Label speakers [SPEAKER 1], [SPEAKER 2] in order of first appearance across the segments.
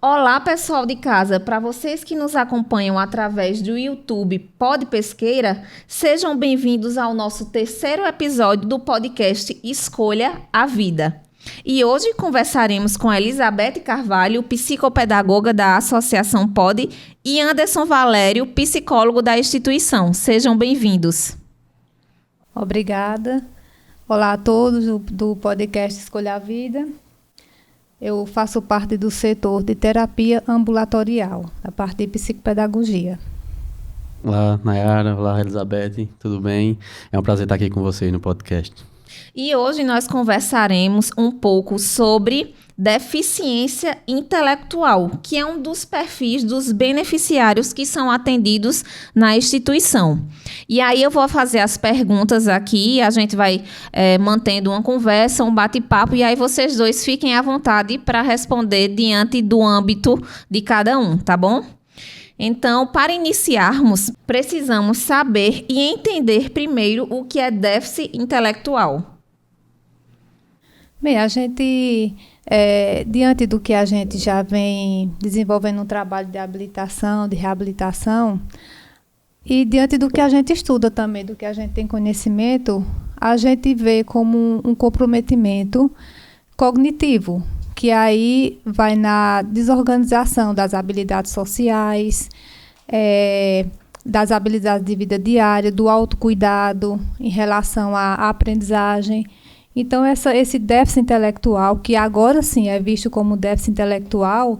[SPEAKER 1] Olá, pessoal de casa. Para vocês que nos acompanham através do YouTube Pod Pesqueira, sejam bem-vindos ao nosso terceiro episódio do podcast Escolha a Vida. E hoje conversaremos com Elizabeth Carvalho, psicopedagoga da Associação Pod, e Anderson Valério, psicólogo da instituição. Sejam bem-vindos.
[SPEAKER 2] Obrigada. Olá a todos do podcast Escolha a Vida. Eu faço parte do setor de terapia ambulatorial, a parte de psicopedagogia.
[SPEAKER 3] Olá, Nayara. Olá, Elizabeth. Tudo bem? É um prazer estar aqui com vocês no podcast.
[SPEAKER 1] E hoje nós conversaremos um pouco sobre deficiência intelectual, que é um dos perfis dos beneficiários que são atendidos na instituição. E aí eu vou fazer as perguntas aqui, a gente vai mantendo uma conversa, um bate-papo, e aí vocês dois fiquem à vontade para responder diante do âmbito de cada um, tá bom? Então, para iniciarmos, precisamos saber e entender primeiro o que é déficit intelectual.
[SPEAKER 2] Bem, a gente, diante do que a gente já vem desenvolvendo um trabalho de habilitação, de reabilitação, e diante do que a gente estuda também, do que a gente tem conhecimento, a gente vê como um comprometimento cognitivo, que aí vai na desorganização das habilidades sociais, das habilidades de vida diária, do autocuidado em relação à aprendizagem. Então, esse déficit intelectual, que agora sim é visto como déficit intelectual,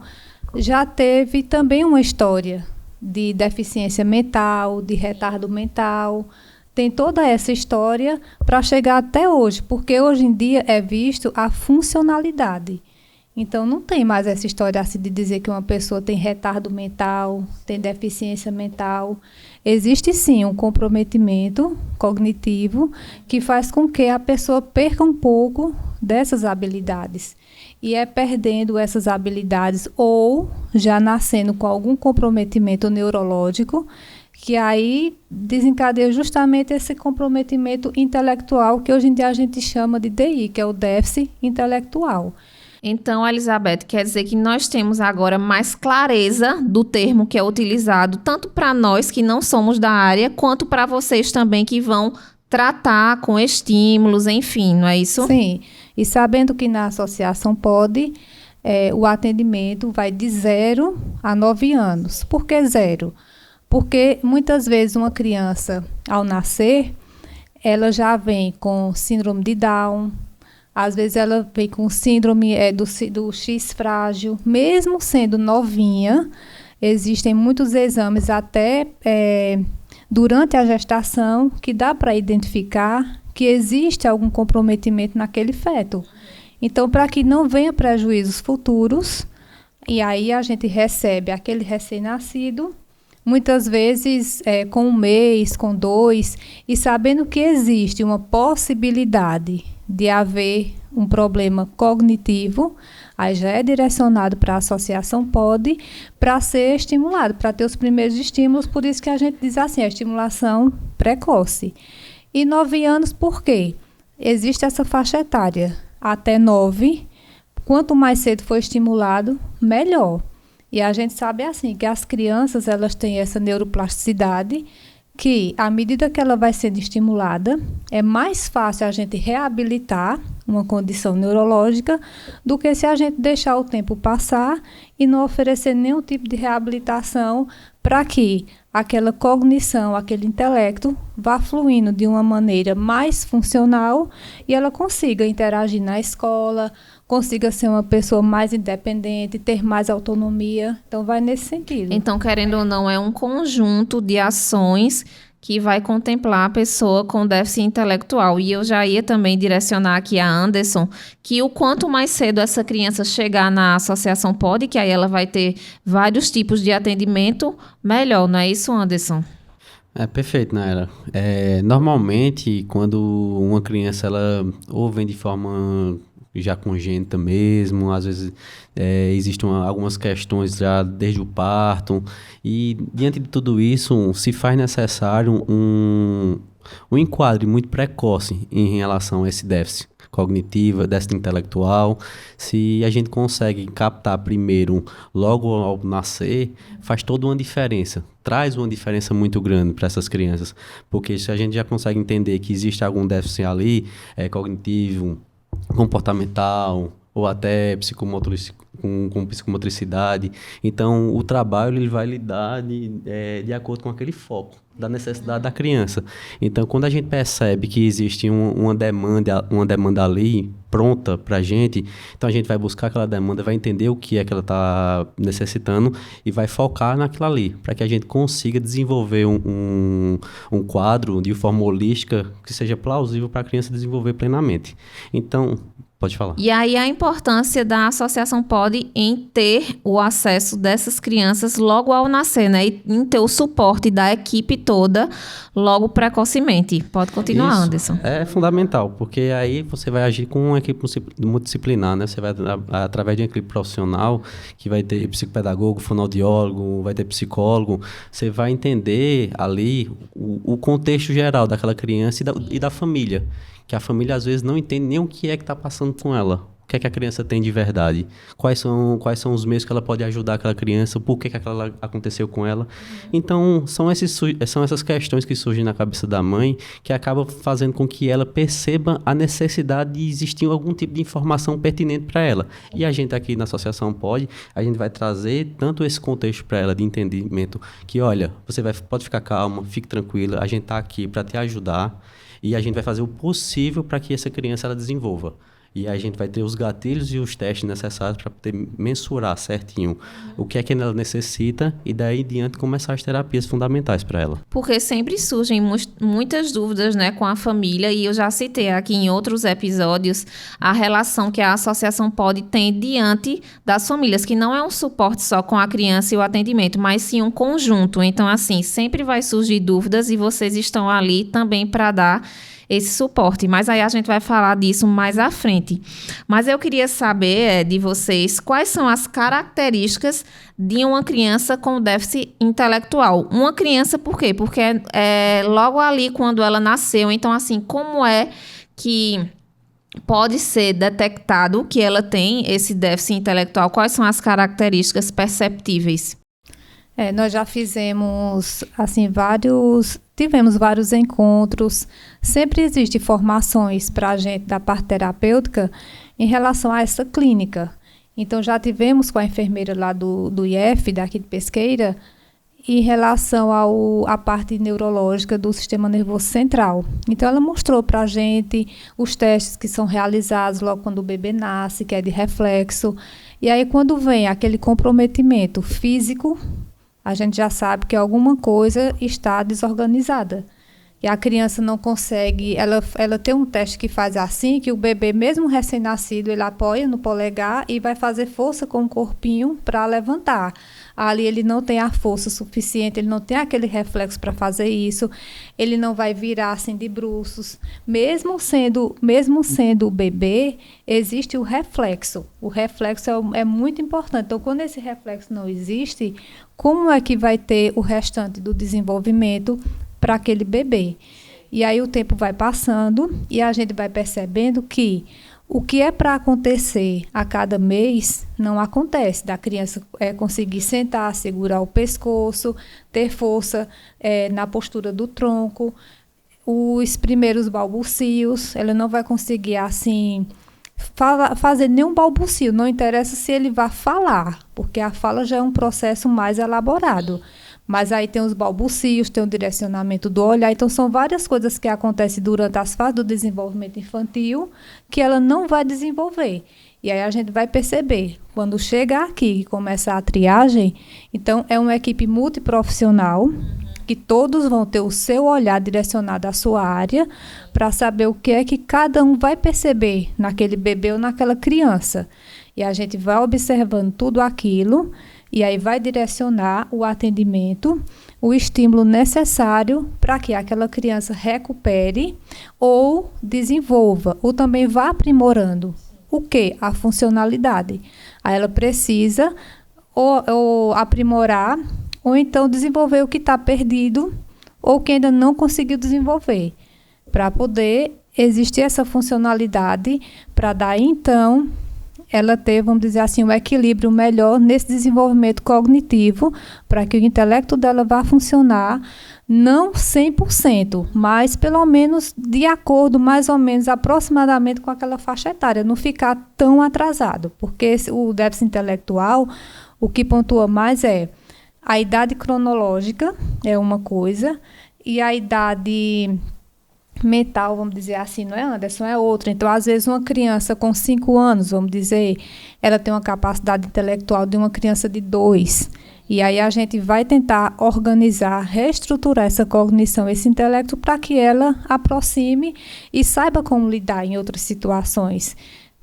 [SPEAKER 2] já teve também uma história de deficiência mental, de retardo mental. Tem toda essa história para chegar até hoje, porque hoje em dia é visto a funcionalidade. Então, não tem mais essa história assim de dizer que uma pessoa tem retardo mental, tem deficiência mental. Existe sim um comprometimento cognitivo que faz com que a pessoa perca um pouco dessas habilidades. E é perdendo essas habilidades ou já nascendo com algum comprometimento neurológico, que aí desencadeia justamente esse comprometimento intelectual que hoje em dia a gente chama de DI, que é o déficit intelectual.
[SPEAKER 1] Então, Elizabeth, quer dizer que nós temos agora mais clareza do termo que é utilizado, tanto para nós que não somos da área, quanto para vocês também que vão tratar com estímulos, enfim, não é isso?
[SPEAKER 2] Sim, e sabendo que na Associação Pod, o atendimento vai de 0 a 9 anos. Por que 0? Porque muitas vezes uma criança, ao nascer, ela já vem com síndrome de Down. Às vezes ela vem com síndrome do X frágil. Mesmo sendo novinha, existem muitos exames até durante a gestação que dá para identificar que existe algum comprometimento naquele feto. Então, para que não venha prejuízos futuros, e aí a gente recebe aquele recém-nascido, muitas vezes com 1 mês, com 2, e sabendo que existe uma possibilidade de haver um problema cognitivo, aí já é direcionado para a Associação Pod para ser estimulado, para ter os primeiros estímulos, por isso que a gente diz assim, a estimulação precoce. E 9 anos por quê? Existe essa faixa etária, até 9, quanto mais cedo for estimulado, melhor. E a gente sabe assim, que as crianças elas têm essa neuroplasticidade, que à medida que ela vai sendo estimulada, é mais fácil a gente reabilitar uma condição neurológica do que se a gente deixar o tempo passar e não oferecer nenhum tipo de reabilitação para que aquela cognição, aquele intelecto vá fluindo de uma maneira mais funcional e ela consiga interagir na escola, consiga ser uma pessoa mais independente, ter mais autonomia. Então, vai nesse sentido.
[SPEAKER 1] Então, querendo ou não, é um conjunto de ações que vai contemplar a pessoa com déficit intelectual. E eu já ia também direcionar aqui a Anderson, que o quanto mais cedo essa criança chegar na Associação Pod, que aí ela vai ter vários tipos de atendimento, melhor, não é isso, Anderson?
[SPEAKER 3] Perfeito, Nayara. Normalmente, quando uma criança ela ou vem de forma já congênita mesmo, às vezes existem algumas questões já desde o parto, e diante de tudo isso se faz necessário um enquadro muito precoce em relação a esse déficit cognitivo, déficit intelectual. Se a gente consegue captar primeiro, logo ao nascer, faz toda uma diferença. Traz uma diferença muito grande para essas crianças. Porque se a gente já consegue entender que existe algum déficit ali, cognitivo, comportamental, ou até com psicomotricidade. Então, o trabalho ele vai lidar de acordo com aquele foco da necessidade da criança. Então, quando a gente percebe que existe uma demanda ali pronta para a gente, então a gente vai buscar aquela demanda, vai entender o que é que ela está necessitando e vai focar naquilo ali, para que a gente consiga desenvolver um quadro de forma holística que seja plausível para a criança desenvolver plenamente. Então, pode falar.
[SPEAKER 1] E aí a importância da Associação PODE em ter o acesso dessas crianças logo ao nascer, né? E em ter o suporte da equipe toda logo precocemente. Pode continuar,
[SPEAKER 3] Isso
[SPEAKER 1] Anderson.
[SPEAKER 3] é fundamental, porque aí você vai agir com uma equipe multidisciplinar, né? Você vai, através de uma equipe profissional, que vai ter psicopedagogo, fonoaudiólogo, vai ter psicólogo, você vai entender ali o contexto geral daquela criança e da família. Que a família às vezes não entende nem o que é que está passando com ela. O que é que a criança tem de verdade? Quais são os meios que ela pode ajudar aquela criança? Por que aquilo aconteceu com ela? Então, são essas questões que surgem na cabeça da mãe que acabam fazendo com que ela perceba a necessidade de existir algum tipo de informação pertinente para ela. E a gente aqui na Associação PODE, a gente vai trazer tanto esse contexto para ela de entendimento que, olha, pode ficar calma, fique tranquila, a gente está aqui para te ajudar e a gente vai fazer o possível para que essa criança ela desenvolva. E a gente vai ter os gatilhos e os testes necessários para poder mensurar certinho o que é que ela necessita e daí em diante começar as terapias fundamentais para ela.
[SPEAKER 1] Porque sempre surgem muitas dúvidas, né, com a família, e eu já citei aqui em outros episódios a relação que a Associação PODE tem diante das famílias, que não é um suporte só com a criança e o atendimento, mas sim um conjunto. Então, assim, sempre vai surgir dúvidas e vocês estão ali também para dar esse suporte, mas aí a gente vai falar disso mais à frente. Mas eu queria saber de vocês quais são as características de uma criança com déficit intelectual. Uma criança, por quê? Porque logo ali quando ela nasceu, então assim, como é que pode ser detectado que ela tem esse déficit intelectual? Quais são as características perceptíveis?
[SPEAKER 2] Nós já fizemos, assim, tivemos vários encontros, sempre existem formações para a gente da parte terapêutica em relação a essa clínica. Então, já tivemos com a enfermeira lá do IF, daqui de Pesqueira, em relação à parte neurológica do sistema nervoso central. Então, ela mostrou para a gente os testes que são realizados logo quando o bebê nasce, que é de reflexo. E aí, quando vem aquele comprometimento físico, a gente já sabe que alguma coisa está desorganizada. E a criança não consegue, ela tem um teste que faz assim, que o bebê, mesmo recém-nascido, ele apoia no polegar e vai fazer força com o corpinho para levantar. Ali ele não tem a força suficiente, ele não tem aquele reflexo para fazer isso, ele não vai virar assim de bruços. Mesmo sendo o bebê, existe o reflexo. O reflexo é muito importante. Então, quando esse reflexo não existe, como é que vai ter o restante do desenvolvimento para aquele bebê? E aí o tempo vai passando e a gente vai percebendo que o que é para acontecer a cada mês não acontece. Da criança conseguir sentar, segurar o pescoço, ter força na postura do tronco, os primeiros balbucios, ela não vai conseguir assim fazer nenhum balbucio, não interessa se ele vai falar, porque a fala já é um processo mais elaborado. Mas aí tem os balbucios, tem o direcionamento do olhar. Então, são várias coisas que acontecem durante as fases do desenvolvimento infantil que ela não vai desenvolver. E aí a gente vai perceber, quando chega aqui e começa a triagem, então é uma equipe multiprofissional, que todos vão ter o seu olhar direcionado à sua área, para saber o que é que cada um vai perceber naquele bebê ou naquela criança. E a gente vai observando tudo aquilo, e aí vai direcionar o atendimento, o estímulo necessário para que aquela criança recupere ou desenvolva, ou também vá aprimorando. O quê? A funcionalidade. Aí ela precisa ou aprimorar, ou então desenvolver o que está perdido, ou que ainda não conseguiu desenvolver, para poder existir essa funcionalidade, para daí, então, ela ter, vamos dizer assim, um equilíbrio melhor nesse desenvolvimento cognitivo, para que o intelecto dela vá funcionar, não 100%, mas pelo menos de acordo, mais ou menos, aproximadamente com aquela faixa etária, não ficar tão atrasado, porque o déficit intelectual, o que pontua mais é a idade cronológica, é uma coisa, e a idade mental, vamos dizer assim, não é, Anderson? É outra. Então, às vezes, uma criança com 5 anos, vamos dizer, ela tem uma capacidade intelectual de uma criança de 2. E aí a gente vai tentar organizar, reestruturar essa cognição, esse intelecto, para que ela aproxime e saiba como lidar em outras situações.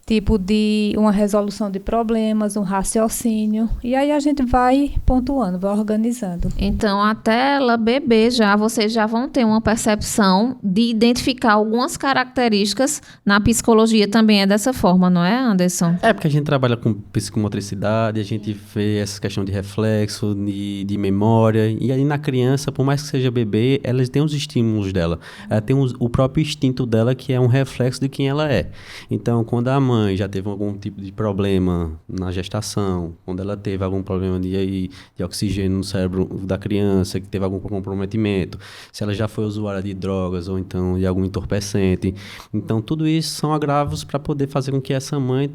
[SPEAKER 2] Tipo de uma resolução de problemas, um raciocínio. E aí a gente vai pontuando, vai organizando.
[SPEAKER 1] Então, até ela bebê já, vocês já vão ter uma percepção de identificar algumas características. Na psicologia também é dessa forma, não é, Anderson?
[SPEAKER 3] É, porque a gente trabalha com psicomotricidade, a gente vê essa questão de reflexo, de memória. E aí na criança, por mais que seja bebê, ela tem os estímulos dela. Ela tem o próprio instinto dela, que é um reflexo de quem ela é. Então, quando a mãe já teve algum tipo de problema na gestação, quando ela teve algum problema de oxigênio no cérebro da criança, que teve algum comprometimento, se ela já foi usuária de drogas ou então de algum entorpecente. Então, tudo isso são agravos para poder fazer com que essa mãe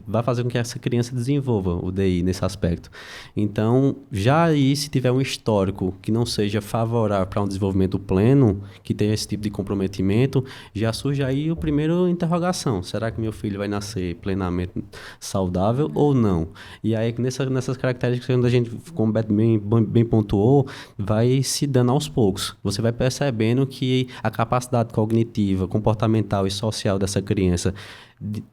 [SPEAKER 3] vá fazer com que essa criança desenvolva o DI nesse aspecto. Então, já aí, se tiver um histórico que não seja favorável para um desenvolvimento pleno, que tenha esse tipo de comprometimento, já surge aí o primeiro interrogação. Será que meu filho vai nascer plenamente saudável ou não? E aí, nessas características, quando a gente, como bem pontuou, vai se dando aos poucos. Você vai percebendo que a capacidade cognitiva, comportamental e social dessa criança,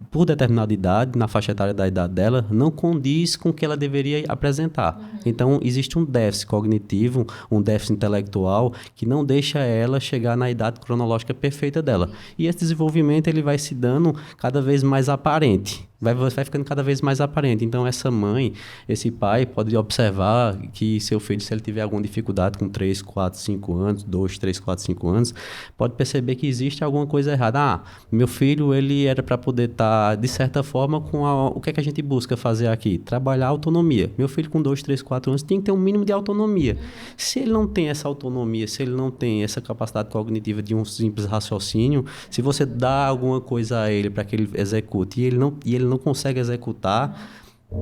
[SPEAKER 3] por determinada idade, na faixa etária da idade dela, não condiz com o que ela deveria apresentar. Então, existe um déficit cognitivo, um déficit intelectual, que não deixa ela chegar na idade cronológica perfeita dela. E esse desenvolvimento ele vai se dando cada vez mais aparente. Vai ficando cada vez mais aparente. Então, essa mãe, esse pai, pode observar que seu filho, se ele tiver alguma dificuldade com 3, 4, 5 anos, 2, 3, 4, 5 anos, pode perceber que existe alguma coisa errada. Meu filho, ele era para poder estar, de certa forma, com o que é que a gente busca fazer aqui? Trabalhar a autonomia. Meu filho com 2, 3, 4 anos tem que ter um mínimo de autonomia. Se ele não tem essa autonomia, se ele não tem essa capacidade cognitiva de um simples raciocínio, se você dá alguma coisa a ele para que ele execute e ele não consegue executar,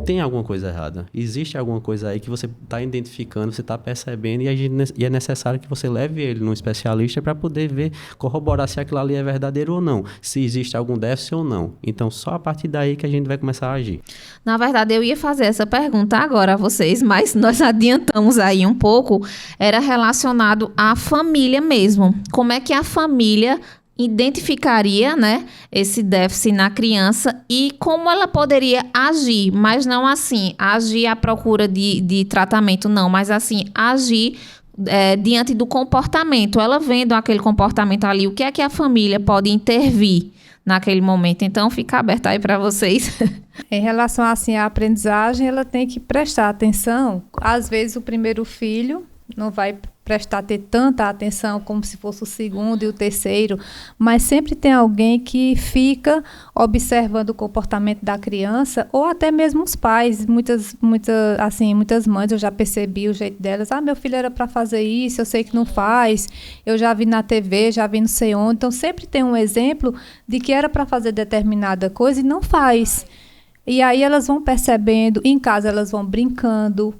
[SPEAKER 3] tem alguma coisa errada. Existe alguma coisa aí que você está identificando, você está percebendo e é necessário que você leve ele num especialista para poder ver, corroborar se aquilo ali é verdadeiro ou não, se existe algum déficit ou não. Então, só a partir daí que a gente vai começar a agir.
[SPEAKER 1] Na verdade, eu ia fazer essa pergunta agora a vocês, mas nós adiantamos aí um pouco. Era relacionado à família mesmo. Como é que a família identificaria, né, esse déficit na criança e como ela poderia agir, mas não assim, agir à procura de tratamento, não, mas assim, agir diante do comportamento, ela vendo aquele comportamento ali, o que é que a família pode intervir naquele momento. Então, fica aberto aí para vocês.
[SPEAKER 2] Em relação assim, à aprendizagem, ela tem que prestar atenção. Às vezes, o primeiro filho não vai ter tanta atenção como se fosse o segundo e o terceiro, mas sempre tem alguém que fica observando o comportamento da criança, ou até mesmo os pais. Muitas mães, eu já percebi o jeito delas. Meu filho era para fazer isso, eu sei que não faz, eu já vi na TV, já vi não sei onde. Então, sempre tem um exemplo de que era para fazer determinada coisa e não faz. E aí elas vão percebendo, em casa elas vão brincando.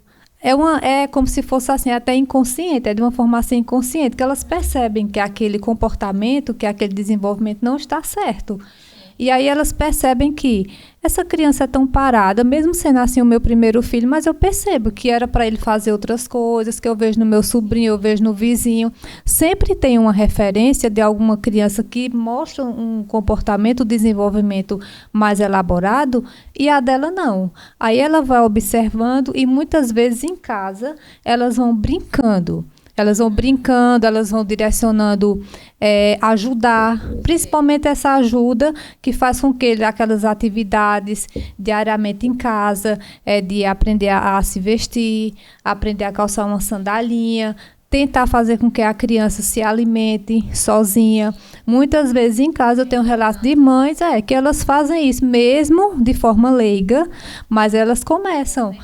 [SPEAKER 2] É como se fosse assim, até inconsciente, é de uma forma assim inconsciente, que elas percebem que aquele comportamento, que aquele desenvolvimento não está certo. E aí elas percebem que essa criança é tão parada, mesmo sendo assim o meu primeiro filho, mas eu percebo que era para ele fazer outras coisas, que eu vejo no meu sobrinho, eu vejo no vizinho. Sempre tem uma referência de alguma criança que mostra um comportamento, um desenvolvimento mais elaborado, e a dela não. Aí ela vai observando e muitas vezes em casa elas vão brincando. Elas vão direcionando, ajudar, principalmente essa ajuda que faz com que aquelas atividades diariamente em casa, de aprender a se vestir, aprender a calçar uma sandalinha, tentar fazer com que a criança se alimente sozinha. Muitas vezes em casa eu tenho relatos de mães que elas fazem isso mesmo de forma leiga, mas elas começam,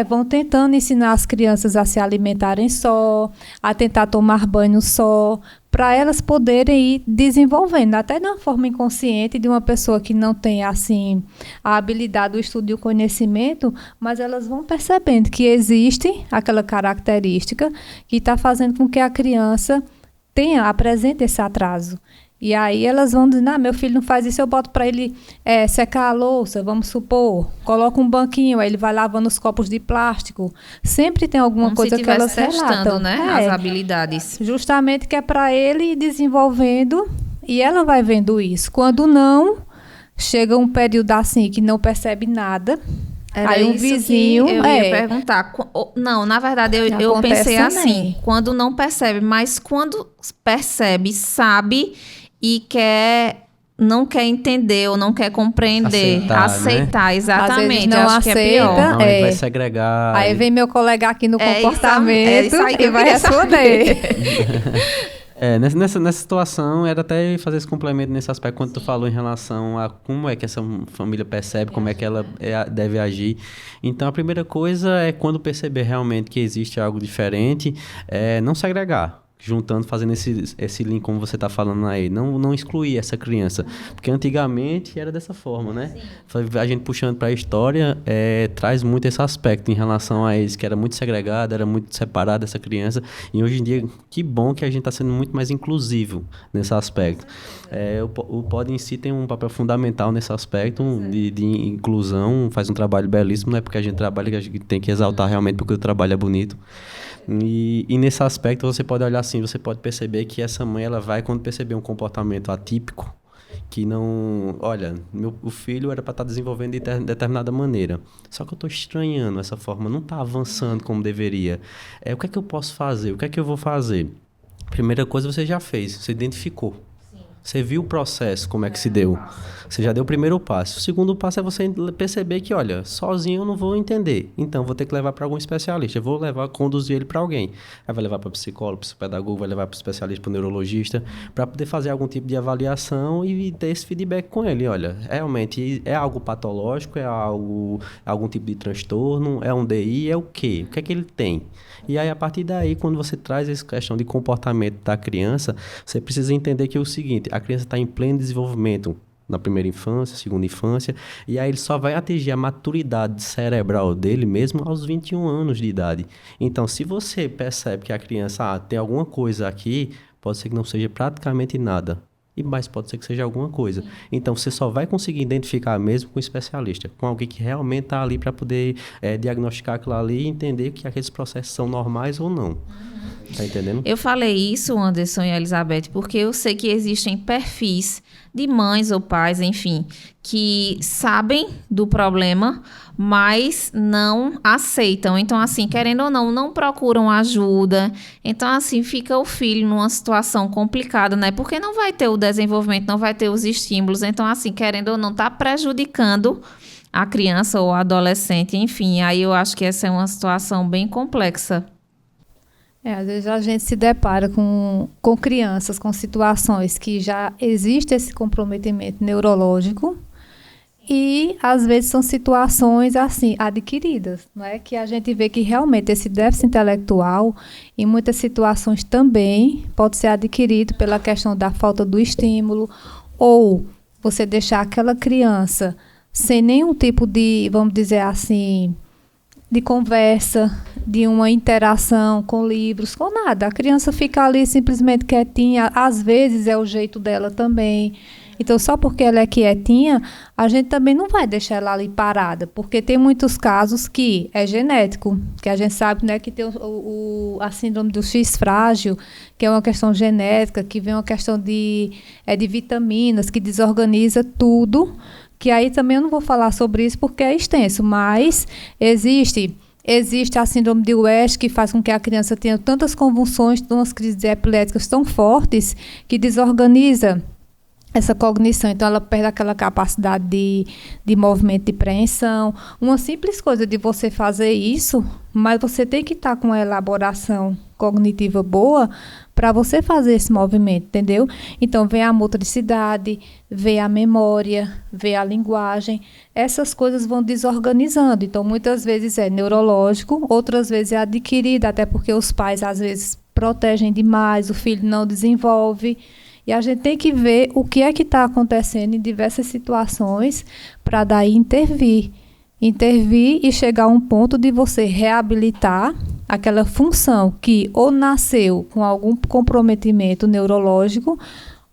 [SPEAKER 2] vão tentando ensinar as crianças a se alimentarem só, a tentar tomar banho só, para elas poderem ir desenvolvendo, até de uma forma inconsciente de uma pessoa que não tem assim a habilidade, o estudo e o conhecimento, mas elas vão percebendo que existe aquela característica que está fazendo com que a criança apresente esse atraso. E aí elas vão dizer, meu filho não faz isso, eu boto para ele secar a louça, vamos supor, coloca um banquinho, aí ele vai lavando os copos de plástico. Sempre tem alguma
[SPEAKER 1] como
[SPEAKER 2] coisa
[SPEAKER 1] se
[SPEAKER 2] que elas
[SPEAKER 1] testando,
[SPEAKER 2] relatam.
[SPEAKER 1] Né? As habilidades.
[SPEAKER 2] Justamente que é para ele ir desenvolvendo, e ela vai vendo isso. Quando não, chega um período assim que não percebe nada. Aí um vizinho...
[SPEAKER 1] eu ia perguntar. Não, na verdade, eu pensei assim, quando não percebe, mas quando percebe, sabe... e não quer entender ou não quer compreender, aceitar
[SPEAKER 3] né?
[SPEAKER 1] Exatamente,
[SPEAKER 2] não
[SPEAKER 1] acho
[SPEAKER 2] aceita,
[SPEAKER 1] que é pior.
[SPEAKER 3] Não, ele vai segregar.
[SPEAKER 2] Aí vem meu colega aqui no comportamento
[SPEAKER 1] isso aí que
[SPEAKER 2] e vai responder.
[SPEAKER 3] Nessa situação, era até fazer esse complemento nesse aspecto, quando tu falou em relação a como é que essa família percebe, como é que ela deve agir. Então, a primeira coisa é, quando perceber realmente que existe algo diferente, não segregar. Juntando, fazendo esse link, como você está falando aí, não excluir essa criança, porque antigamente era dessa forma, né? Sim. A gente puxando para a história, traz muito esse aspecto em relação a eles, que era muito segregado, era muito separado essa criança, e hoje em dia, que bom que a gente está sendo muito mais inclusivo nesse aspecto. O POD em si tem um papel fundamental nesse aspecto de inclusão, faz um trabalho belíssimo, não é porque a gente trabalha que a gente tem que exaltar realmente porque o trabalho é bonito. E nesse aspecto você pode olhar assim, você pode perceber que essa mãe, ela vai, quando perceber um comportamento atípico, que não... Olha, o filho era para estar desenvolvendo de determinada maneira, só que eu estou estranhando essa forma, não está avançando como deveria. O que é que eu posso fazer? O que é que eu vou fazer? Primeira coisa você já fez, você identificou. Você viu o processo, como é que se deu. Você já deu o primeiro passo. O segundo passo é você perceber que, olha, sozinho eu não vou entender. Então, vou ter que levar para algum especialista. Eu vou conduzir ele para alguém. Aí vai levar para psicólogo, psicopedagogo, vai levar para especialista, para neurologista, para poder fazer algum tipo de avaliação e ter esse feedback com ele. Olha, realmente é algo patológico, algum tipo de transtorno, é um DI, é o quê? O que é que ele tem? E aí, a partir daí, quando você traz essa questão de comportamento da criança, você precisa entender que é o seguinte: a criança está em pleno desenvolvimento na primeira infância, segunda infância, e aí ele só vai atingir a maturidade cerebral dele mesmo aos 21 anos de idade. Então, se você percebe que a criança tem alguma coisa aqui, pode ser que não seja praticamente nada, mas pode ser que seja alguma coisa. Então, você só vai conseguir identificar mesmo com um especialista, com alguém que realmente está ali para poder diagnosticar aquilo ali e entender que aqueles processos são normais ou não. Tá entendendo?
[SPEAKER 1] Eu falei isso, Anderson e Elizabeth, porque eu sei que existem perfis de mães ou pais, enfim, que sabem do problema, mas não aceitam. Então, assim, querendo ou não procuram ajuda. Então, assim, fica o filho numa situação complicada, né? Porque não vai ter o desenvolvimento, não vai ter os estímulos. Então, assim, querendo ou não, está prejudicando a criança ou o adolescente. Enfim, aí eu acho que essa é uma situação bem complexa.
[SPEAKER 2] Às vezes a gente se depara com crianças, com situações que já existe esse comprometimento neurológico e, às vezes, são situações, assim, adquiridas, não é? Que a gente vê que realmente esse déficit intelectual, em muitas situações também, pode ser adquirido pela questão da falta do estímulo ou você deixar aquela criança sem nenhum tipo de, vamos dizer assim, de conversa, de uma interação com livros, com nada. A criança fica ali simplesmente quietinha, às vezes é o jeito dela também. Então, só porque ela é quietinha, a gente também não vai deixar ela ali parada, porque tem muitos casos que é genético, que a gente sabe, né, que tem a síndrome do X frágil, que é uma questão genética, que vem uma questão de vitaminas, que desorganiza tudo, que aí também eu não vou falar sobre isso porque é extenso, mas existe a síndrome de West, que faz com que a criança tenha tantas convulsões, umas crises epiléticas tão fortes, que desorganiza essa cognição, então ela perde aquela capacidade de movimento de preensão. Uma simples coisa de você fazer isso, mas você tem que estar com uma elaboração cognitiva boa para você fazer esse movimento, entendeu? Então, vem a motricidade, vem a memória, vem a linguagem. Essas coisas vão desorganizando. Então, muitas vezes é neurológico, outras vezes é adquirido, até porque os pais, às vezes, protegem demais, o filho não desenvolve. E a gente tem que ver o que é que está acontecendo em diversas situações para daí intervir e chegar a um ponto de você reabilitar aquela função que ou nasceu com algum comprometimento neurológico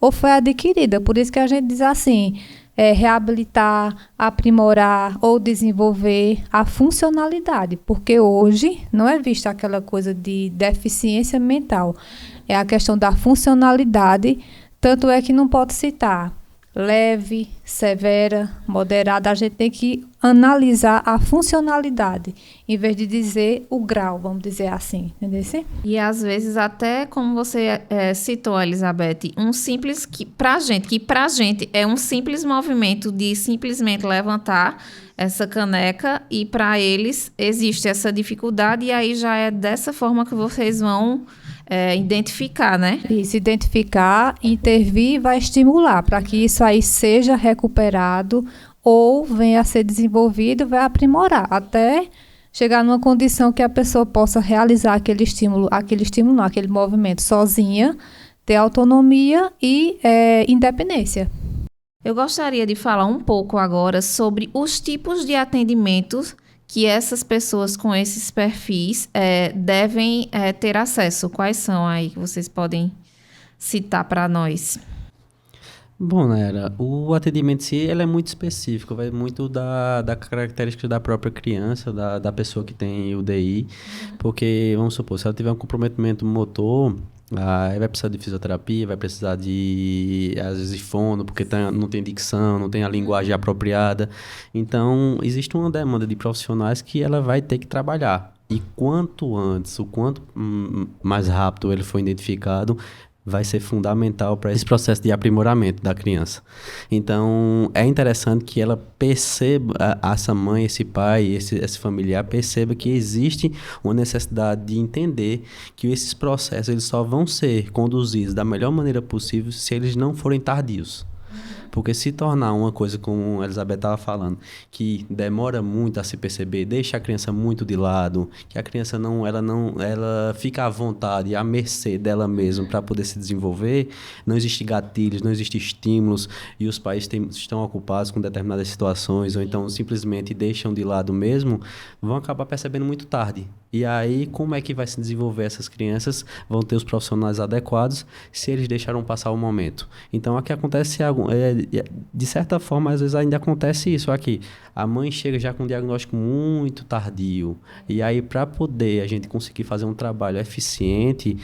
[SPEAKER 2] ou foi adquirida. Por isso que a gente diz assim, reabilitar, aprimorar ou desenvolver a funcionalidade, porque hoje não é vista aquela coisa de deficiência mental, é a questão da funcionalidade, tanto é que não pode citar leve, severa, moderada, a gente tem que analisar a funcionalidade, em vez de dizer o grau, vamos dizer assim, entendeu?
[SPEAKER 1] E às vezes até, como você citou, Elizabeth, um simples, que pra gente é um simples movimento de simplesmente levantar essa caneca, e para eles existe essa dificuldade, e aí já é dessa forma que vocês vão identificar, né?
[SPEAKER 2] Isso, identificar, intervir, vai estimular para que isso aí seja recuperado ou venha a ser desenvolvido, vai aprimorar, até chegar numa condição que a pessoa possa realizar aquele movimento sozinha, ter autonomia e independência.
[SPEAKER 1] Eu gostaria de falar um pouco agora sobre os tipos de atendimentos que essas pessoas com esses perfis devem ter acesso. Quais são aí que vocês podem citar para nós?
[SPEAKER 3] Bom, Nayara, o atendimento em si ele é muito específico, vai muito da característica da própria criança, da pessoa que tem o DI, porque, vamos supor, se ela tiver um comprometimento motor, vai precisar de fisioterapia, vai precisar de, às vezes, fono, porque não tem dicção, não tem a linguagem apropriada. Então, existe uma demanda de profissionais que ela vai ter que trabalhar. E quanto antes, o quanto mais rápido ele for identificado, vai ser fundamental para esse processo de aprimoramento da criança. Então, é interessante que ela perceba, essa mãe, esse pai, esse familiar, perceba que existe uma necessidade de entender que esses processos eles só vão ser conduzidos da melhor maneira possível se eles não forem tardios. Porque se tornar uma coisa, como a Elizabeth estava falando, que demora muito a se perceber, deixa a criança muito de lado, que a criança ela fica à vontade, à mercê dela mesma para poder se desenvolver, não existe gatilhos, não existe estímulos, e os pais estão ocupados com determinadas situações, ou então simplesmente deixam de lado mesmo, vão acabar percebendo muito tarde. E aí, como é que vai se desenvolver essas crianças? Vão ter os profissionais adequados se eles deixaram passar o momento. Então, aqui acontece de certa forma, às vezes ainda acontece isso aqui. A mãe chega já com um diagnóstico muito tardio. E aí, para poder a gente conseguir fazer um trabalho eficiente,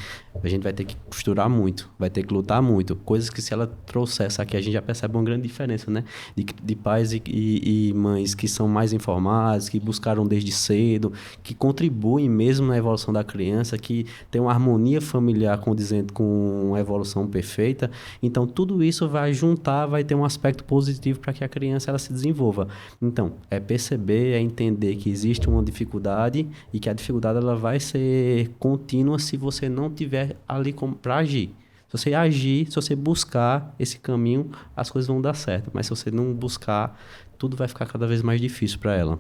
[SPEAKER 3] a gente vai ter que costurar muito, vai ter que lutar muito. Coisas que se ela trouxesse aqui, a gente já percebe uma grande diferença, né? De pais e mães que são mais informados, que buscaram desde cedo, que contribuem mesmo na evolução da criança, que tem uma harmonia familiar condizente com uma evolução perfeita. Então, tudo isso vai juntar, vai ter um aspecto positivo para que a criança ela se desenvolva. Então, é perceber, é entender que existe uma dificuldade e que a dificuldade ela vai ser contínua se você não tiver ali para agir. Se você agir, se você buscar esse caminho, as coisas vão dar certo. Mas se você não buscar, tudo vai ficar cada vez mais difícil para ela.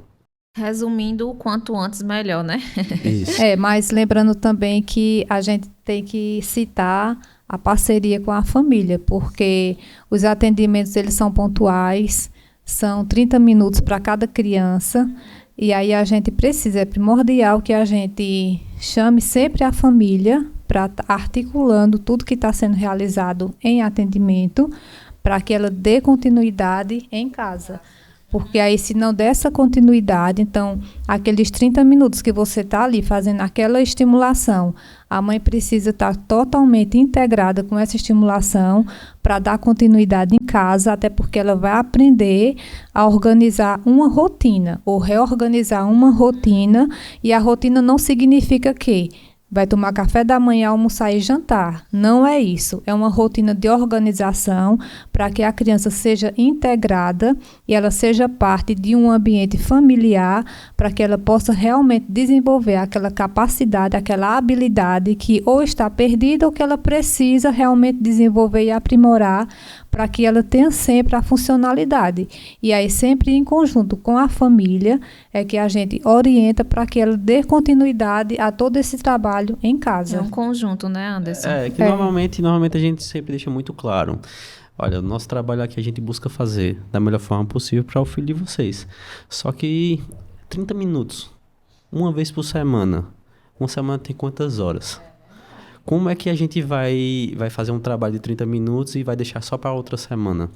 [SPEAKER 1] Resumindo, o quanto antes, melhor, né?
[SPEAKER 3] Isso.
[SPEAKER 2] Mas lembrando também que a gente tem que citar a parceria com a família, porque os atendimentos eles são pontuais, são 30 minutos para cada criança, e aí a gente precisa, é primordial que a gente chame sempre a família para articulando tudo que está sendo realizado em atendimento, para que ela dê continuidade em casa. Porque aí, se não der essa continuidade, então, aqueles 30 minutos que você está ali fazendo aquela estimulação, a mãe precisa estar totalmente integrada com essa estimulação para dar continuidade em casa, até porque ela vai aprender a organizar uma rotina, ou reorganizar uma rotina, e a rotina não significa que vai tomar café da manhã, almoçar e jantar. Não é isso. É uma rotina de organização para que a criança seja integrada e ela seja parte de um ambiente familiar para que ela possa realmente desenvolver aquela capacidade, aquela habilidade que ou está perdida ou que ela precisa realmente desenvolver e aprimorar para que ela tenha sempre a funcionalidade. E aí, sempre em conjunto com a família, é que a gente orienta para que ela dê continuidade a todo esse trabalho em casa.
[SPEAKER 1] É um conjunto, né, Anderson?
[SPEAKER 3] Normalmente a gente sempre deixa muito claro. Olha, o nosso trabalho aqui a gente busca fazer da melhor forma possível para o filho de vocês. Só que 30 minutos, uma vez por semana. Uma semana tem quantas horas? Como é que a gente vai fazer um trabalho de 30 minutos e vai deixar só para outra semana?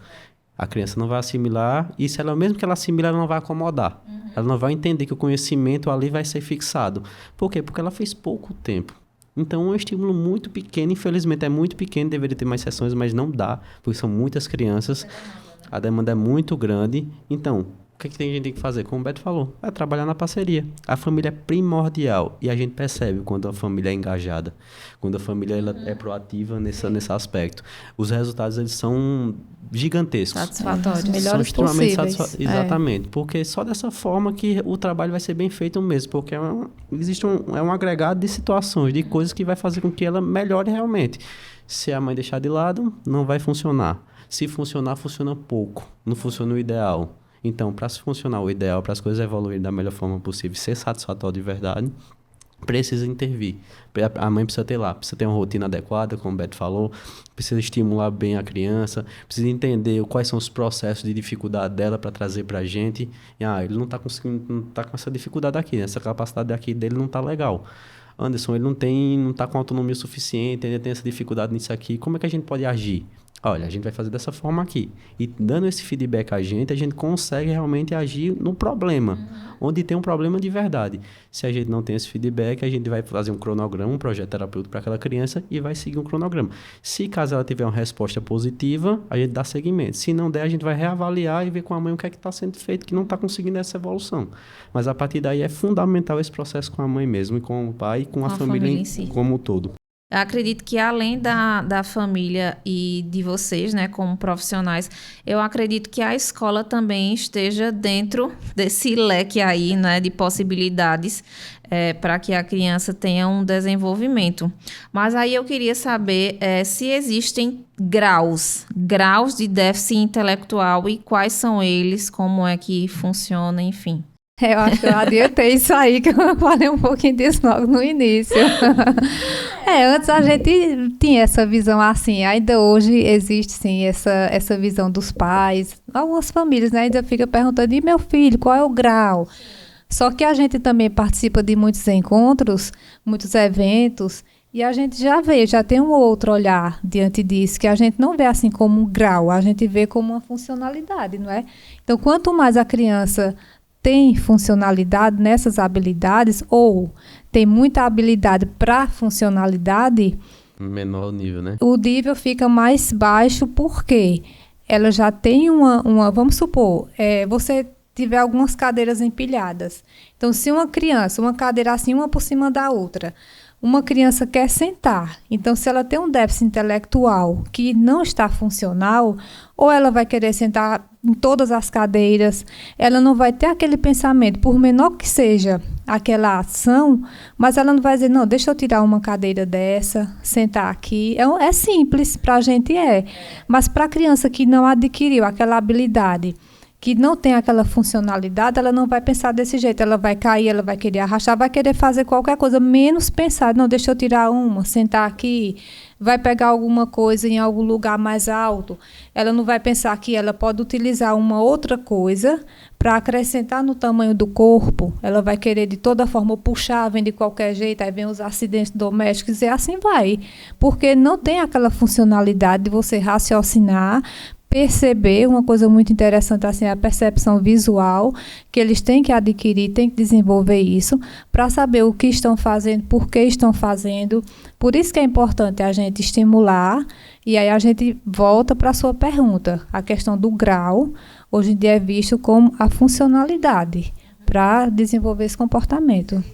[SPEAKER 3] A criança não vai assimilar, e se ela, mesmo que ela assimile, ela não vai acomodar. Ela não vai entender que o conhecimento ali vai ser fixado. Por quê? Porque ela fez pouco tempo. Então, é um estímulo muito pequeno, infelizmente é muito pequeno, deveria ter mais sessões, mas não dá, porque são muitas crianças, a demanda é muito grande. Então, o que a gente tem que fazer? Como o Beto falou, é trabalhar na parceria. A família é primordial e a gente percebe quando a família é engajada, quando a família ela é proativa nesse aspecto. Os resultados eles são gigantescos.
[SPEAKER 1] Satisfatórios.
[SPEAKER 2] Melhores
[SPEAKER 3] são extremamente
[SPEAKER 2] possíveis.
[SPEAKER 3] Exatamente, porque só dessa forma que o trabalho vai ser bem feito mesmo, porque existe um agregado de situações, de coisas que vai fazer com que ela melhore realmente. Se a mãe deixar de lado, não vai funcionar. Se funcionar, funciona pouco, não funciona o ideal. Então, para funcionar o ideal, para as coisas evoluírem da melhor forma possível, ser satisfatório de verdade, precisa intervir. A mãe precisa ter uma rotina adequada, como o Beto falou, precisa estimular bem a criança, precisa entender quais são os processos de dificuldade dela para trazer para a gente. Ele não está conseguindo, não está com essa dificuldade aqui, essa capacidade aqui dele não está legal. Anderson, ele não está com autonomia suficiente, ele tem essa dificuldade nisso aqui, como é que a gente pode agir? Olha, a gente vai fazer dessa forma aqui. E dando esse feedback a gente consegue realmente agir no problema, onde tem um problema de verdade. Se a gente não tem esse feedback, a gente vai fazer um cronograma, um projeto terapêutico para aquela criança e vai seguir um cronograma. Se caso ela tiver uma resposta positiva, a gente dá seguimento. Se não der, a gente vai reavaliar e ver com a mãe o que é que está sendo feito, que não está conseguindo essa evolução. Mas a partir daí é fundamental esse processo com a mãe mesmo, e com o pai, e com a família em si, como um todo.
[SPEAKER 1] Eu acredito que além da família e de vocês, né, como profissionais, eu acredito que a escola também esteja dentro desse leque aí, né, de possibilidades para que a criança tenha um desenvolvimento. Mas aí eu queria saber se existem graus de déficit intelectual e quais são eles, como é que funciona, enfim.
[SPEAKER 2] Eu acho que eu adiantei isso aí, que eu falei um pouquinho disso logo no início. Antes a gente tinha essa visão assim, ainda hoje existe sim essa visão dos pais. Algumas famílias, né, ainda ficam perguntando, e meu filho, qual é o grau? Só que a gente também participa de muitos encontros, muitos eventos, e a gente já tem um outro olhar diante disso, que a gente não vê assim como um grau, a gente vê como uma funcionalidade, não é? Então, quanto mais a criança tem funcionalidade nessas habilidades ou tem muita habilidade para funcionalidade,
[SPEAKER 3] menor o nível, né?
[SPEAKER 2] O nível fica mais baixo porque ela já tem vamos supor, você tiver algumas cadeiras empilhadas. Então, se uma criança, uma cadeira assim, uma por cima da outra, uma criança quer sentar. Então, se ela tem um déficit intelectual que não está funcional, ou ela vai querer sentar em todas as cadeiras, ela não vai ter aquele pensamento, por menor que seja aquela ação, mas ela não vai dizer, não, deixa eu tirar uma cadeira dessa, sentar aqui. É simples, para a gente mas para a criança que não adquiriu aquela habilidade, que não tem aquela funcionalidade, ela não vai pensar desse jeito, ela vai cair, ela vai querer arrastar, vai querer fazer qualquer coisa, menos pensar, não, deixa eu tirar sentar aqui, vai pegar alguma coisa em algum lugar mais alto, ela não vai pensar que ela pode utilizar uma outra coisa para acrescentar no tamanho do corpo, ela vai querer de toda forma puxar, vem de qualquer jeito, aí vem os acidentes domésticos e assim vai, porque não tem aquela funcionalidade de você raciocinar, perceber, uma coisa muito interessante assim, a percepção visual, que eles têm que adquirir, têm que desenvolver isso, para saber o que estão fazendo, por que estão fazendo. Por isso que é importante a gente estimular, e aí a gente volta para a sua pergunta. A questão do grau, hoje em dia é visto como a funcionalidade para desenvolver esse comportamento.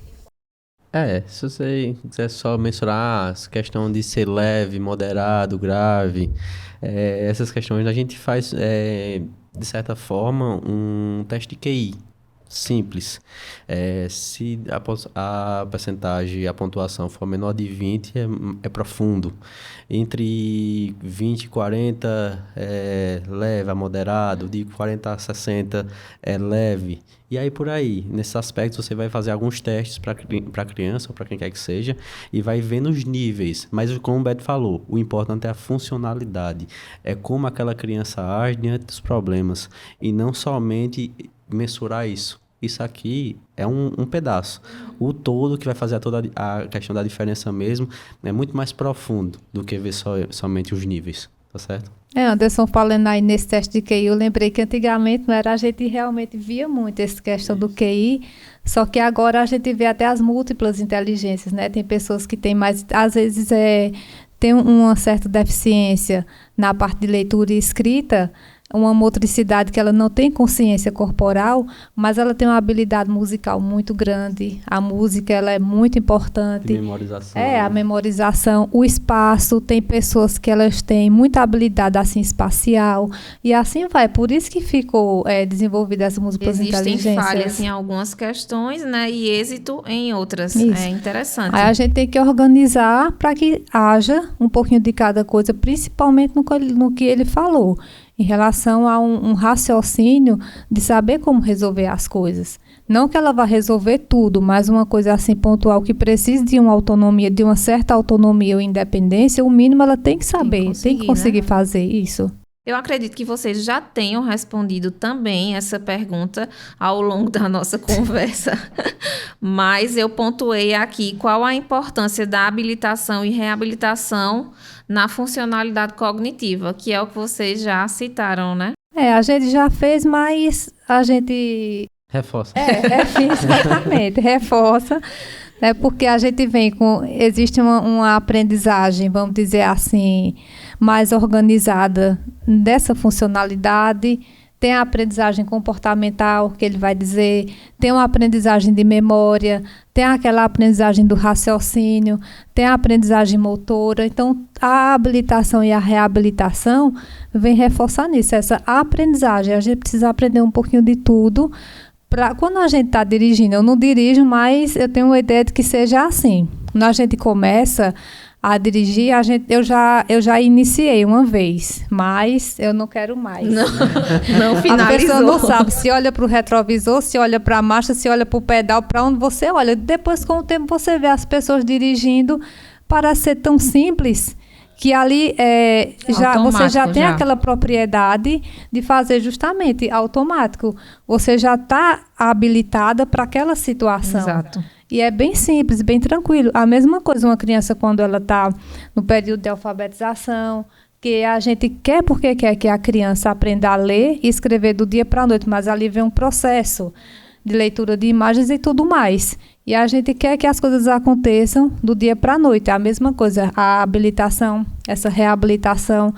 [SPEAKER 3] Se você quiser só mensurar a questão de ser leve, moderado, grave, essas questões a gente faz, de certa forma, um teste de QI simples. Se a percentagem, a pontuação for menor de 20, é profundo. Entre 20 e 40 é leve a moderado, de 40 a 60 é leve. E aí, por aí, nesses aspectos, você vai fazer alguns testes para a criança ou para quem quer que seja e vai vendo os níveis. Mas, como o Beto falou, o importante é a funcionalidade. É como aquela criança age diante dos problemas e não somente mensurar isso. Isso aqui é um pedaço. O todo que vai fazer toda a questão da diferença mesmo é muito mais profundo do que ver somente os níveis. Tá certo?
[SPEAKER 2] Anderson, falando aí nesse teste de QI, eu lembrei que antigamente não era, a gente realmente via muito essa questão do QI, só que agora a gente vê até as múltiplas inteligências, né? Tem pessoas que têm mais, às vezes tem uma certa deficiência na parte de leitura e escrita, uma motricidade que ela não tem consciência corporal, mas ela tem uma habilidade musical muito grande. A música, ela é muito importante.
[SPEAKER 3] E memorização.
[SPEAKER 2] A memorização, o espaço. Tem pessoas que elas têm muita habilidade assim espacial e assim vai. Por isso que ficou desenvolvida essa múltiplas inteligências.
[SPEAKER 1] Existem falhas em algumas questões, né, e êxito em outras.
[SPEAKER 2] Isso.
[SPEAKER 1] É interessante.
[SPEAKER 2] Aí a gente tem que organizar para que haja um pouquinho de cada coisa, principalmente no que ele falou, em relação a um raciocínio de saber como resolver as coisas. Não que ela vá resolver tudo, mas uma coisa assim pontual que precise de uma autonomia, de uma certa autonomia ou independência, o mínimo ela tem que saber, tem que conseguir, né, fazer isso.
[SPEAKER 1] Eu acredito que vocês já tenham respondido também essa pergunta ao longo da nossa conversa, mas eu pontuei aqui qual a importância da habilitação e reabilitação na funcionalidade cognitiva, que é o que vocês já citaram, né?
[SPEAKER 2] A gente já fez, mas a gente...
[SPEAKER 3] Reforça.
[SPEAKER 2] Exatamente, reforça. Porque a gente vem com... Existe uma aprendizagem, vamos dizer assim, mais organizada dessa funcionalidade. Tem a aprendizagem comportamental, que ele vai dizer, tem uma aprendizagem de memória, tem aquela aprendizagem do raciocínio, tem a aprendizagem motora. Então, a habilitação e a reabilitação vem reforçar nisso, essa aprendizagem. A gente precisa aprender um pouquinho de tudo. Quando a gente está dirigindo, eu não dirijo, mas eu tenho uma ideia de que seja assim. Quando a gente começa a dirigir, eu já iniciei uma vez, mas eu não quero mais.
[SPEAKER 1] Não finalizou.
[SPEAKER 2] A pessoa não sabe se olha para o retrovisor, se olha para a marcha, se olha para o pedal, para onde você olha. Depois, com o tempo, você vê as pessoas dirigindo, parece ser tão simples que ali você já tem aquela propriedade de fazer justamente automático. Você já está habilitada para aquela situação.
[SPEAKER 1] Exato.
[SPEAKER 2] E é bem simples, bem tranquilo. A mesma coisa uma criança quando ela está no período de alfabetização, que a gente porque quer que a criança aprenda a ler e escrever do dia para a noite, mas ali vem um processo de leitura de imagens e tudo mais. E a gente quer que as coisas aconteçam do dia para a noite. É a mesma coisa, a habilitação, essa reabilitação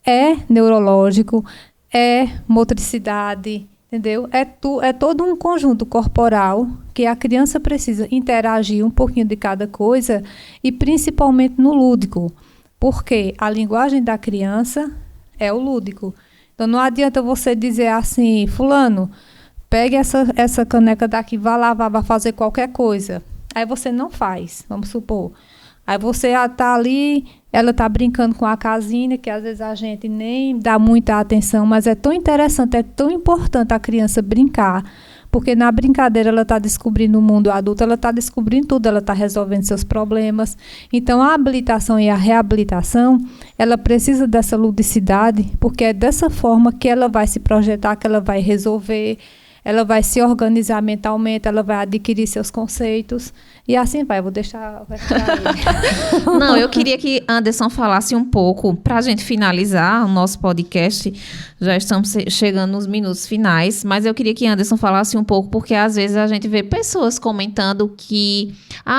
[SPEAKER 2] é neurológico, é motricidade, entendeu? É todo um conjunto corporal que a criança precisa interagir um pouquinho de cada coisa e principalmente no lúdico, porque a linguagem da criança é o lúdico. Então não adianta você dizer assim, fulano, pegue essa caneca daqui, vá lavar, vá fazer qualquer coisa. Aí você não faz, vamos supor. Aí você está ali, ela está brincando com a casinha, que às vezes a gente nem dá muita atenção, mas é tão interessante, é tão importante a criança brincar, porque na brincadeira ela está descobrindo o mundo adulto, ela está descobrindo tudo, ela está resolvendo seus problemas. Então a habilitação e a reabilitação, ela precisa dessa ludicidade, porque é dessa forma que ela vai se projetar, que ela vai resolver, ela vai se organizar mentalmente, ela vai adquirir seus conceitos e assim vai. Vou deixar ele.
[SPEAKER 1] Não, eu queria que Anderson falasse um pouco, para a gente finalizar o nosso podcast, já estamos chegando nos minutos finais, mas eu queria que Anderson falasse um pouco, porque às vezes a gente vê pessoas comentando que,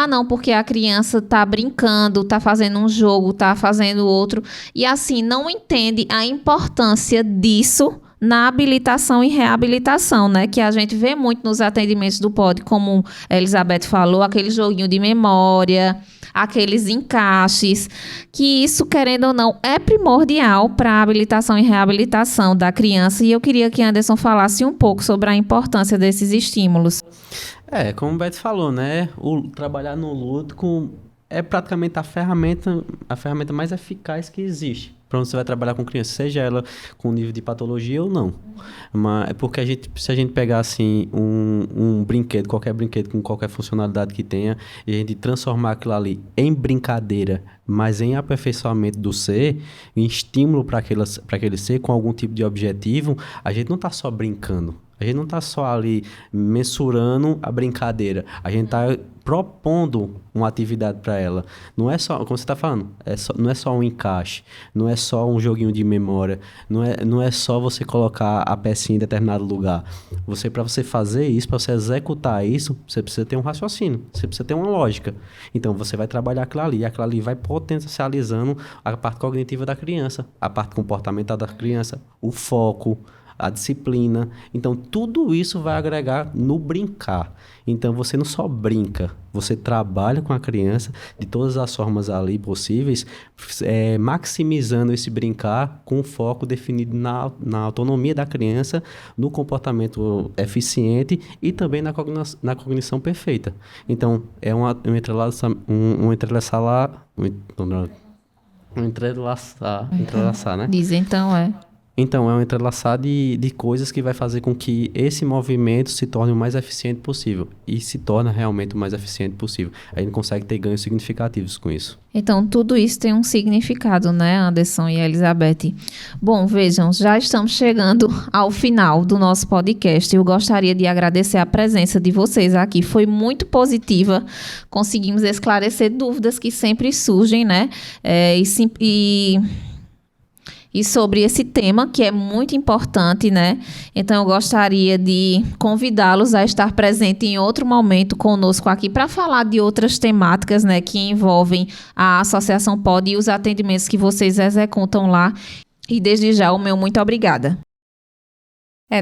[SPEAKER 1] não, porque a criança está brincando, está fazendo um jogo, está fazendo outro, e assim, não entende a importância disso na habilitação e reabilitação, né? Que a gente vê muito nos atendimentos do POD, como a Elizabeth falou, aquele joguinho de memória, aqueles encaixes, que isso, querendo ou não, é primordial para a habilitação e reabilitação da criança. E eu queria que Anderson falasse um pouco sobre a importância desses estímulos.
[SPEAKER 3] Como o Beto falou, né? Trabalhar no lúdico é praticamente a ferramenta mais eficaz que existe para onde você vai trabalhar com criança, seja ela com nível de patologia ou não. Mas é porque se a gente pegar assim um brinquedo, qualquer brinquedo com qualquer funcionalidade que tenha, e a gente transformar aquilo ali em brincadeira, mas em aperfeiçoamento do ser, em estímulo para aquele ser com algum tipo de objetivo, a gente não está só brincando. A gente não está só ali mensurando a brincadeira. A gente está propondo uma atividade para ela. Não é só, como você está falando, não é só um encaixe, não é só um joguinho de memória, não é só você colocar a pecinha em determinado lugar. Para você fazer isso, para você executar isso, você precisa ter um raciocínio, você precisa ter uma lógica. Então, você vai trabalhar aquilo ali vai potencializando a parte cognitiva da criança, a parte comportamental da criança, o foco, a disciplina. Então, tudo isso vai agregar no brincar. Então, você não só brinca, você trabalha com a criança de todas as formas ali possíveis, maximizando esse brincar com foco definido na autonomia da criança, no comportamento eficiente e também na cognição perfeita. Então, é um entrelaçar, né?
[SPEAKER 1] Diz então,
[SPEAKER 3] Então, é um entrelaçar de coisas que vai fazer com que esse movimento se torne o mais eficiente possível. E se torna realmente o mais eficiente possível. A gente consegue ter ganhos significativos com isso.
[SPEAKER 1] Então, tudo isso tem um significado, né, Anderson e Elizabeth? Bom, vejam, já estamos chegando ao final do nosso podcast. Eu gostaria de agradecer a presença de vocês aqui. Foi muito positiva. Conseguimos esclarecer dúvidas que sempre surgem, né? E sobre esse tema, que é muito importante, né? Então, eu gostaria de convidá-los a estar presente em outro momento conosco aqui para falar de outras temáticas, né, que envolvem a Associação POD e os atendimentos que vocês executam lá. E, desde já, o meu muito obrigada.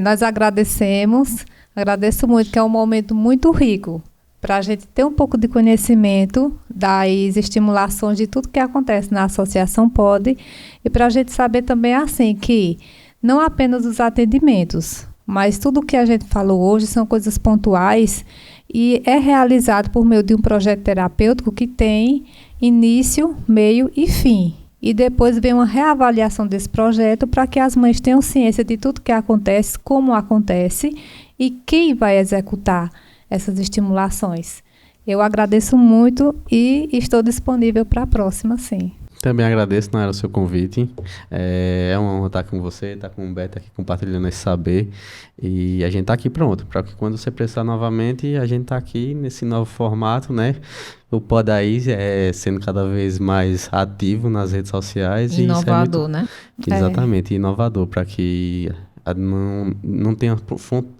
[SPEAKER 2] Nós agradecemos. Agradeço muito, que é um momento muito rico para a gente ter um pouco de conhecimento das estimulações de tudo que acontece na Associação POD e para a gente saber também assim que não apenas os atendimentos, mas tudo o que a gente falou hoje são coisas pontuais e é realizado por meio de um projeto terapêutico que tem início, meio e fim. E depois vem uma reavaliação desse projeto para que as mães tenham ciência de tudo que acontece, como acontece e quem vai executar essas estimulações. Eu agradeço muito e estou disponível para a próxima, sim.
[SPEAKER 3] Também agradeço, Nayara, o seu convite. É uma honra estar com você, estar com o Beto aqui compartilhando esse saber. E a gente está aqui pronto, para que quando você precisar novamente, a gente está aqui nesse novo formato, né? O Podaí sendo cada vez mais ativo nas redes sociais.
[SPEAKER 1] Inovador, né?
[SPEAKER 3] Exatamente, inovador, para que não tenha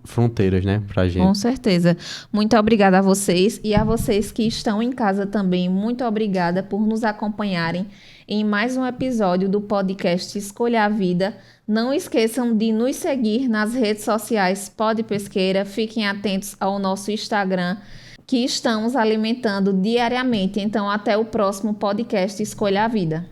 [SPEAKER 3] fronteiras, né, pra gente.
[SPEAKER 1] Com certeza. Muito obrigada a vocês e a vocês que estão em casa também. Muito obrigada por nos acompanharem em mais um episódio do podcast Escolha a Vida. Não esqueçam de nos seguir nas redes sociais Pod Pesqueira. Fiquem atentos ao nosso Instagram, que estamos alimentando diariamente. Então, até o próximo podcast Escolha a Vida.